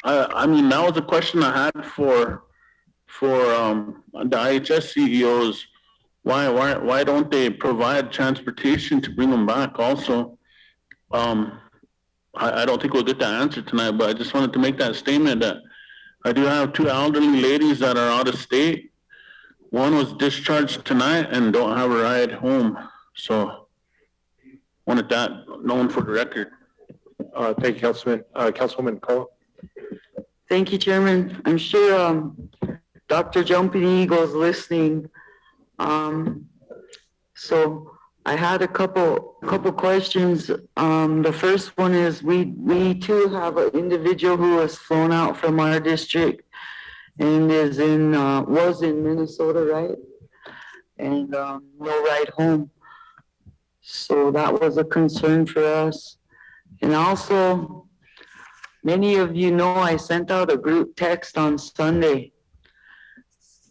I mean, that was a question I had for the IHS CEOs. Why don't they provide transportation to bring them back also? I don't think we'll get that answer tonight, but I just wanted to make that statement that I do have two elderly ladies that are out of state. One was discharged tonight and don't have a ride home. So wanted that known for the record. Thank you, Councilman. Councilwoman Cole. Thank you, Chairman. I'm sure Dr. Jumping Eagle is listening. So I had a couple questions. The first one is we too have an individual who was flown out from our district and was in Minnesota, right? And no ride home. So that was a concern for us. And also, many of you know I sent out a group text on Sunday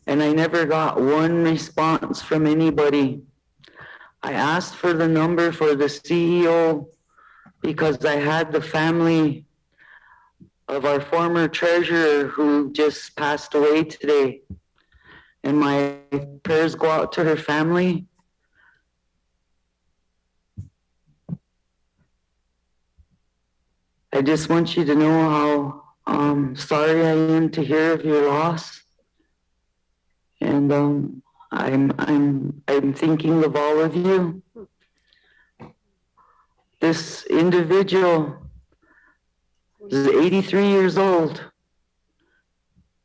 and I never got one response from anybody. I asked for the number for the CEO because I had the family of our former treasurer who just passed away today. And my prayers go out to her family. I just want you to know how sorry I am to hear of your loss. And I'm thinking of all of you. This individual is 83 years old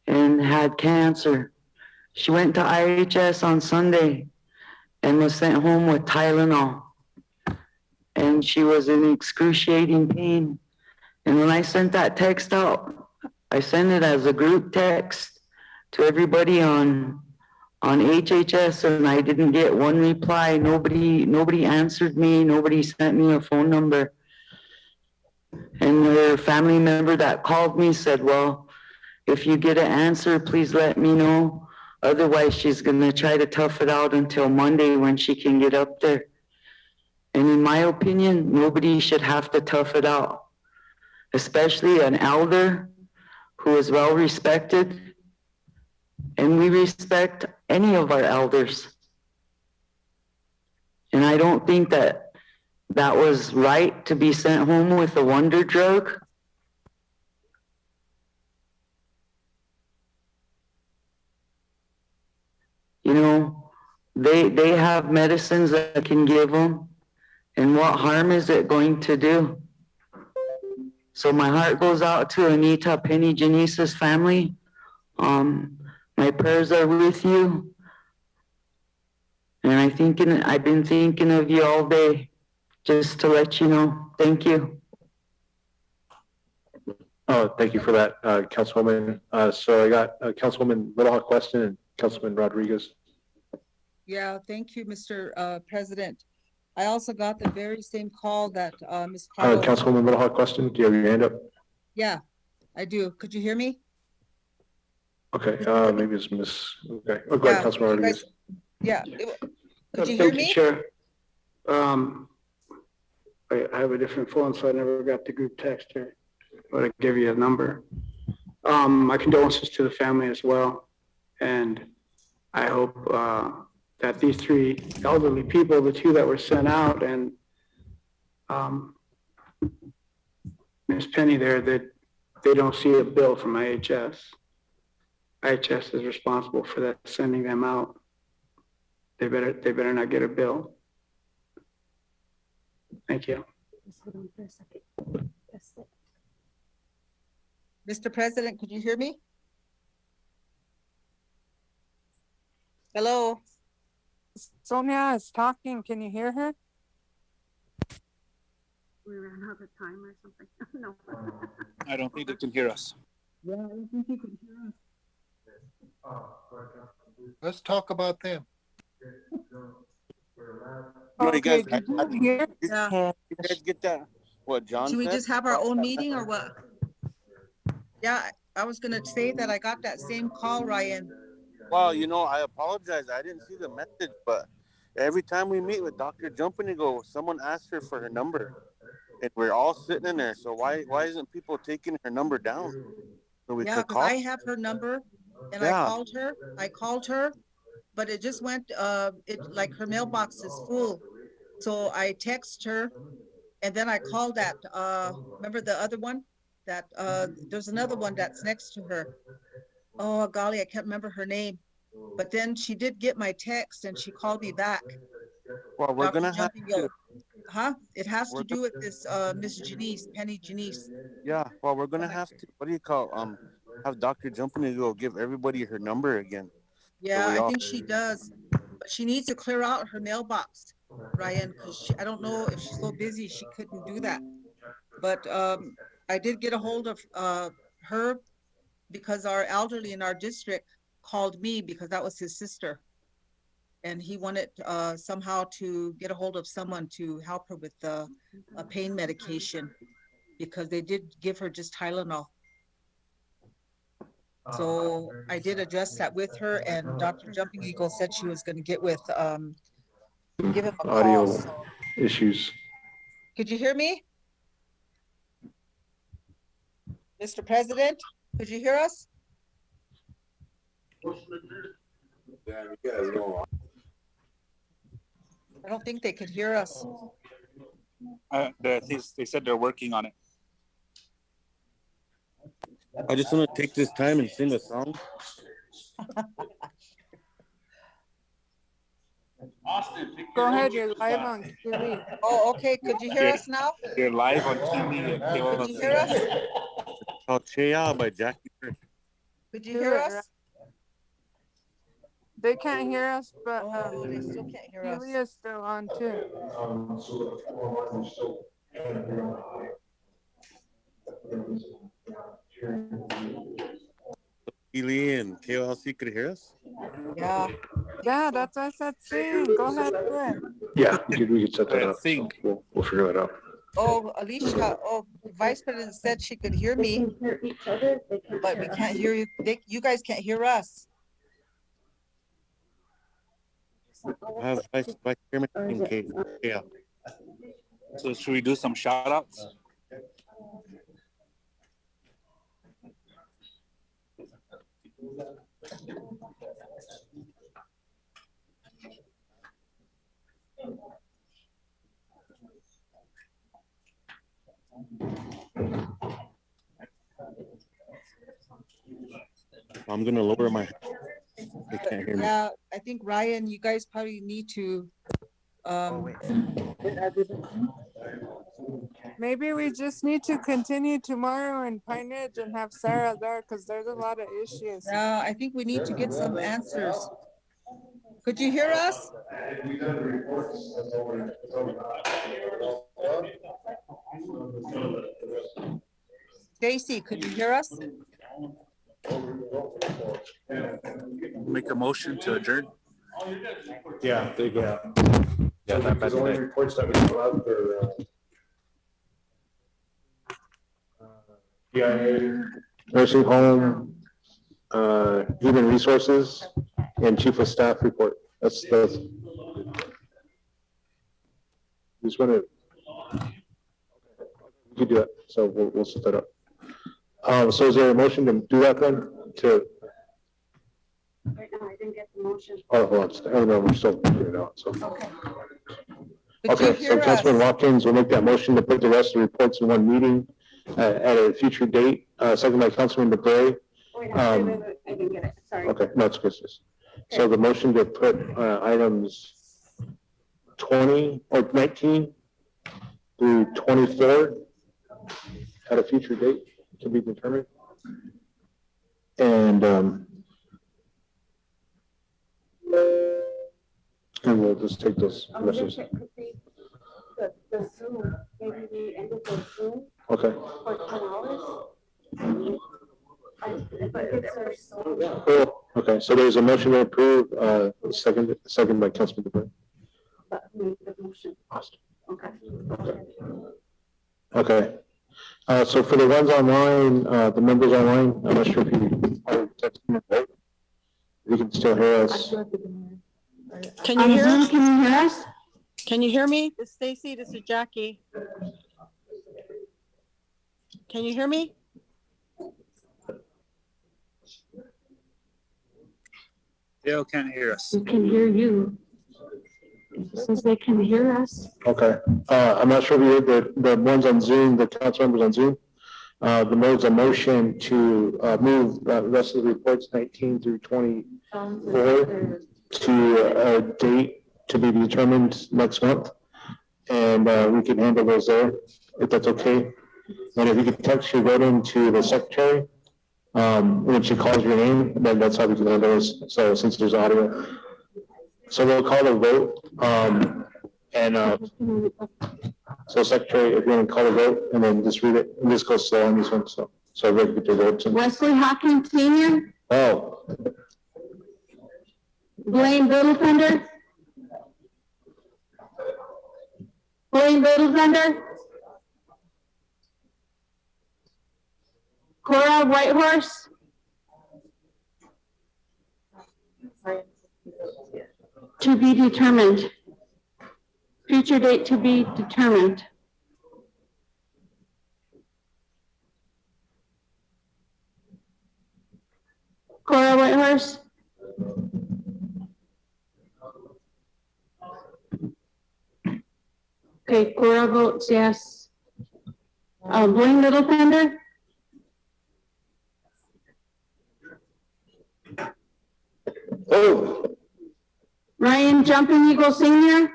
and had cancer. She went to IHS on Sunday and was sent home with Tylenol. And she was in excruciating pain. And when I sent that text out, I sent it as a group text to everybody on HHS, and I didn't get one reply. Nobody answered me. Nobody sent me a phone number. And her family member that called me said, well, if you get an answer, please let me know. Otherwise, she's going to try to tough it out until Monday when she can get up there. And in my opinion, nobody should have to tough it out, especially an elder who is well respected. And we respect any of our elders. And I don't think that was right to be sent home with a wonder drug. You know, they have medicines that can give them. And what harm is it going to do? So my heart goes out to Anita Penny Janice's family. My prayers are with you. And I've been thinking of you all day, just to let you know. Thank you. Oh, thank you for that, Councilwoman. So I got Councilwoman Little Hawk Weston and Councilman Rodriguez. Yeah, thank you, Mr. President. I also got the very same call that Ms. Carl. Councilwoman Little Hawk Weston, do you have your hand up? Yeah, I do. Could you hear me? Okay, maybe it's Miss. Okay, oh, go ahead, Councilman Rodriguez. Yeah, could you hear me? Chair. I have a different phone, so I never got the group text here, but I give you a number. My condolences to the family as well, and I hope that these three elderly people, the two that were sent out, and Ms. Penny there, that they don't see a bill from IHS. IHS is responsible for that, sending them out. they better not get a bill. Thank you. Mr. President, could you hear me? Hello? Sonia is talking. Can you hear her? We ran out of time or something. No. I don't think they can hear us. Yeah, I don't think you can hear us. Let's talk about them. Okay, you guys, did you hear? Yeah. you guys get that? What John Should we said? just have our own meeting or what? Yeah, I was gonna say that I got that same call, Ryan. Well, I apologize. I didn't see the message, but every time we meet with Dr. Jumping, someone asks her for her number, and we're all sitting in there. So why isn't people taking her number down so we Yeah, could because call? I have her number and Yeah. I called her, but it just went, like her mailbox is full. So I text her and then I called that, remember the other one? That, there's another one that's next to her. Oh golly, I can't remember her name. But then she did get my text and she called me back. Well, we're Dr. gonna have Jumping to. Yo. Huh? It has We're to do with this, Miss Janice, Penny Janice. Yeah. Well, we're gonna have to. What do you call? Have Dr. Jumping give everybody her number again. Yeah, we I all- think she does. But she needs to clear out her mailbox, Ryan, because I don't know if she's so busy, she couldn't do that. But I did get a hold of her because our elderly in our district called me because that was his sister. And he wanted somehow to get a hold of someone to help her with a pain medication because they did give her just Tylenol. So I did address that with her and Dr. Jumping Eagle said she was going to get with, give him a Audio call. So. issues. Could you hear me? Mr. President, could you hear us? I don't think they could hear us. They said they're working on it. I just want to take this time and sing a song. Go ahead, you're live on TV. Oh, okay. Could you hear us now? They're live on TV. Could you hear us? It's called Cheya by Jackie Church. Could you hear us? They can't hear us, but Oh, they still can't hear us. TV is still on too. Ely and KLC could hear us? Yeah. Yeah, that's what I said. Sing. Go ahead. Do it. Yeah, we could set that up. So we'll figure that out. Oh, Alicia, Vice President said she could hear me, but we can't hear you. You guys can't hear us. I have Vice Chairman in case. Yeah. So should we do some shout outs? I'm gonna lower my. They can't hear me. Yeah, I think Ryan, you guys probably need to, Maybe we just need to continue tomorrow in Pine Ridge and have Sarah there because there's a lot of issues. yeah, I think we need to get some answers. Could you hear us? Stacy, could you hear us? Make a motion to adjourn. Yeah, there you go. Yeah, that only reports that we still have for PIA, nursing home, human resources, and chief of staff report. That's. Just want to. You do it. So we'll set that up. So is there a motion to do that then? Right now, I didn't get the motion. Oh, hold on. I don't know. We're still figuring it out. So. Okay. Could you Okay, so hear Councilman us? Watkins will make that motion to put the rest of the reports in one meeting at a future date. Second by Councilman McGray. Wait, I didn't get it. Sorry. Okay, no, it's good. So the motion to put items 20 or 19 through 24 at a future date to be determined. And we'll just take this message. The Zoom, maybe we ended the Zoom Okay. for 10 hours. Cool. Okay, so there's a motion to approve, second by Councilman DeBrey. But made the motion. Okay. Okay. So for the ones online, the members online, I'm not sure if you are texting or vote. You can still hear us. Can you hear us? Can you hear us? Can you hear me? This is Stacy, this is Jackie. Can you hear me? Dale can't hear us. We can hear you. It says they can hear us. Okay. I'm not sure if you heard the ones on Zoom, the council members on Zoom. There's a motion to move the rest of the reports 19 through 24 to a date to be determined next month. And we can handle those there, if that's okay. And if you could text your vote into the secretary, when she calls your name, then that's how we can handle this. So since there's audio. So we'll call the vote. So secretary, if you want to call the vote and then just read it, and this goes slow on this one, so everybody get their votes in. Wesley Hawkins Senior, Oh, Blaine Littlefender. Blaine Littlefender. Cora Whitehorse. To be determined. Future date to be determined. Cora Whitehorse. Okay, Cora votes yes. Blaine Littlefender. oh, Ryan Jumping Eagle Senior.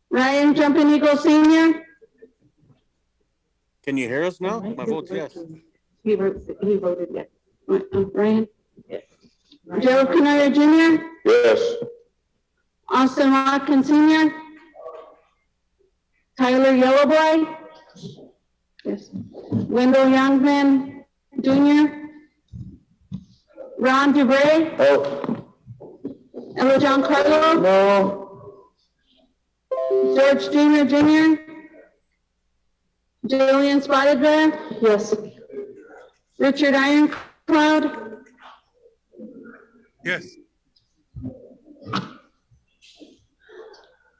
Ryan Jumping Eagle Senior. Can you hear us now? My vote's yes. He voted yes. Ryan? Yes. Joe Canoyer Jr. yes. Austin Watkins Senior. Tyler Yellowboy. Yes. Wendell Youngman Jr. Ron DeBrey. Oh, Ella John Carlo. no. George Jr. Jr. Jillian Spotted Bear. Yes. Richard Ironclad. Yes.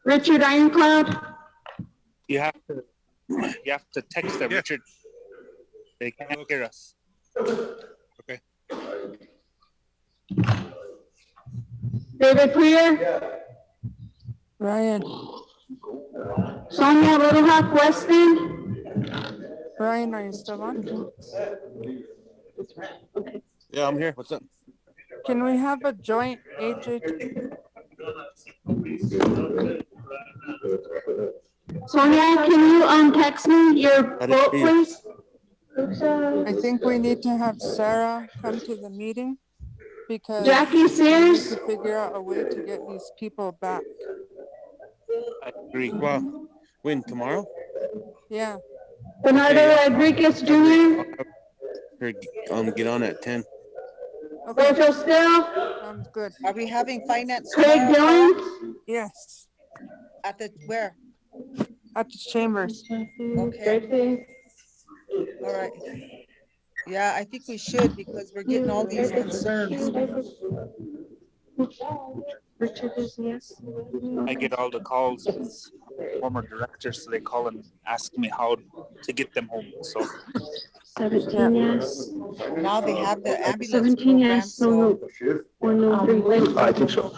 Richard Ironclad. You have to text them, Richard. They can't hear us. Okay. David Prier. Ryan, Sonia Little Hawk Weston. Ryan, are you still on? Yeah, I'm here. What's up? Can we have a joint AJ? Sonia, can you text me your vote, please? I think we need to have Sarah come to the meeting because Jackie we need Sears. to figure out a way to get these people back. I agree. Well, when tomorrow? Yeah, Bernardo Rodriguez Jr. Or get on at 10. okay, Virgil Still. sounds good. Are we having finance Craig tomorrow Dillon. Yes, at the, where? at the chambers. Okay. All right. Yeah, I think we should because we're getting all these concerns. Richard is yes. I get all the calls from former directors, so they call and ask me how to get them home. So 17 yes. Now they have the ambulance 17 program, yes, no, so. 1 no, 3 I think so.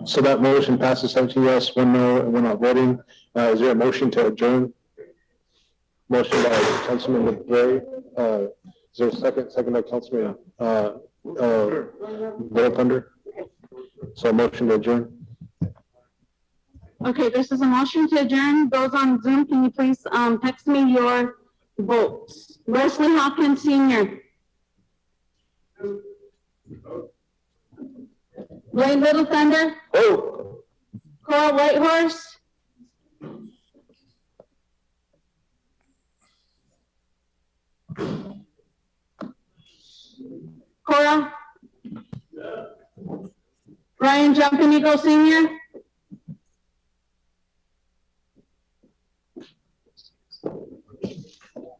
So that motion passes 17 yes, 1 no, and 1 not voting. Is there a motion to adjourn? Motion by Councilman LeBray. Is there a second? Second by Councilman, Little Thunder. So motion to adjourn. Okay, this is a motion to adjourn. Those on Zoom, can you please, text me your votes? Wesley Hawkins Senior. Blaine Little Thunder. Oh. Cora Whitehorse. Cora. Ryan Jumping Eagle Senior.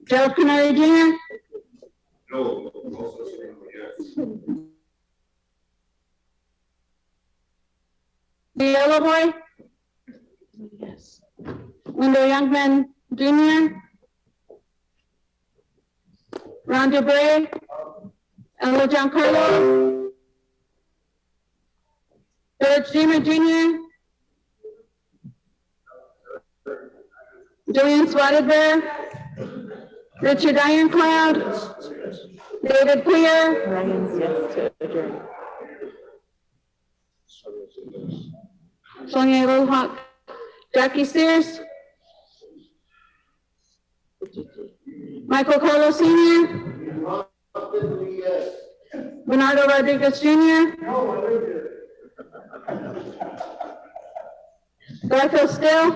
Gerald Canary Jr. No. The Yellow Boy. Yes. Wendell Youngman Jr. Ron DeBrey. Ella Giancarlo. George Dreamer Jr. Julian Spotted Bear. Richard Ironclad. David Clear. Ryan's yes to adjourn. Sonia Little Hawk. Jackie Sears. Michael Carlos Sr. Bernardo Rodriguez Jr. Garfield Still.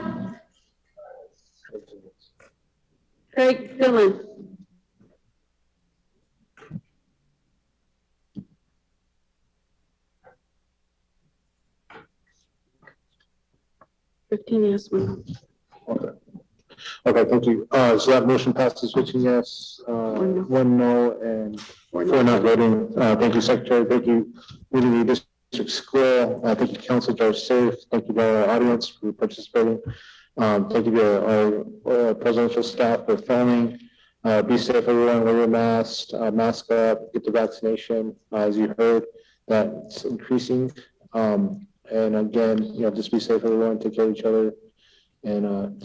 Craig Dillon. Yes, one. Okay. Okay, thank you. So that motion passes 15 yes, one no, and four not voting. Thank you, Secretary. Thank you, Unity District School. Thank you, Council. Drive safe. Thank you to our audience for participating. Thank you to our presidential staff for filming. Be safe, everyone. Wear your mask, mask up, get the vaccination. As you heard, that's increasing. And again, just be safe, everyone. Take care of each other. And